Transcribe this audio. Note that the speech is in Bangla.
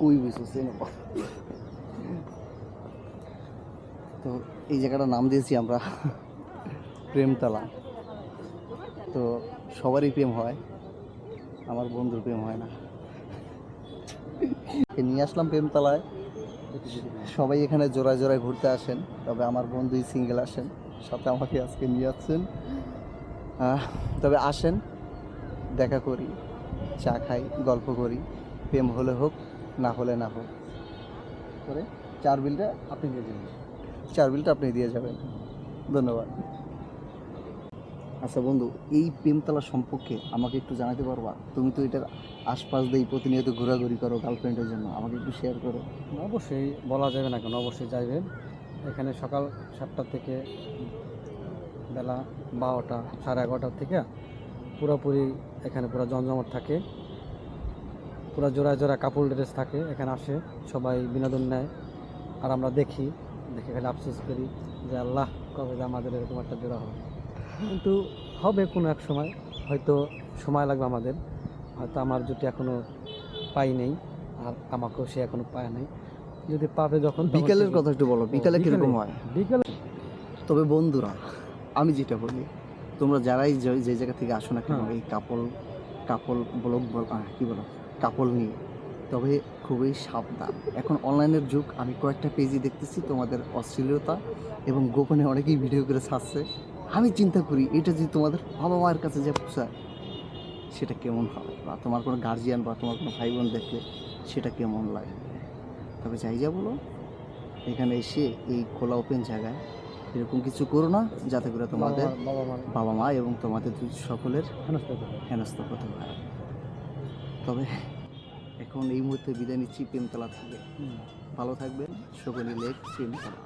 কই বসেছে তো এই জায়গাটার নাম দিয়েছি আমরা প্রেমতলা। তো সবারই প্রেম হয়, আমার বন্ধুর প্রেম হয় না। নিয়ে আসলাম প্রেমতলায়, সবাই এখানে জোড়ায় জোড়ায় ঘুরতে আসেন, তবে আমার বন্ধুই সিঙ্গেল আসেন, সাথে আমাকে আজকে নিয়ে যাচ্ছেন। তবে আসেন, দেখা করি, চা খাই, গল্প করি, প্রেম হলে হোক, না হলে না হোক। করে চার বিলটা আপনি দিয়ে দেবেন, চার বিলটা আপনি দিয়ে যাবেন। ধন্যবাদ। আচ্ছা বন্ধু, এই প্রেমতলা সম্পর্কে আমাকে একটু জানাতে পারবা? তুমি তো এটার আশপাশ দিয়ে প্রতিনিয়ত ঘোরাঘুরি করো গার্লফ্রেন্ডের জন্য, আমাকে একটু শেয়ার করো। অবশ্যই বলা যাবে না কেন, অবশ্যই যাইবেন। এখানে সকাল 7টা থেকে বেলা 12টা 11:30 থেকে পুরোপুরি এখানে পুরো জমজমাট থাকে, পুরো জোড়া জোড়া কাপড় ড্রেস থাকে, এখানে আসে সবাই বিনোদন নেয়। আর আমরা দেখে খালি আফসোস করি যে আল্লাহ কবে যে আমাদের এরকম একটা জোড়া হবে। কিন্তু হবে কোনো এক সময়, হয়তো সময় লাগবে আমাদের, হয়তো আমার জুটি এখনও পাই নেই, আর আমাকেও সে এখনও পায় নাই। যদি পাবে যখন, বিকালের কথা একটু বলো, বিকালে কীরকম হয়? বিকালে তবে বন্ধুরা, আমি যেটা বলি, তোমরা যারাই যে জায়গা থেকে আসো না কেন, এই কাপল ব্লগ কী বলো, কাপল নিয়ে, তবে খুবই সাবধান। এখন অনলাইনের যুগ, আমি কয়েকটা পেজই দেখতেছি তোমাদের অশ্লীলতা এবং গোপনে অনেকেই ভিডিও করে ছাড়ছে। আমি চিন্তা করি এটা যদি তোমাদের বাবা মায়ের কাছে যে পৌঁছায় সেটা কেমন হবে, বা তোমার কোনো গার্জিয়ান বা তোমার কোনো ভাই বোন দেখলে সেটা কেমন লাগে। তবে যাই যা বলো, এখানে এসে এই খোলা ওপেন জায়গায় এরকম কিছু করো না, যাতে করে তোমাদের বাবা মা এবং তোমাদের সকলের হেনস্থা হতে হয়। তবে এখন এই মুহূর্তে বিদায় নিচ্ছি প্রেমতলা থেকে। ভালো থাকবেন সকলেই। লেক প্রেমতলা।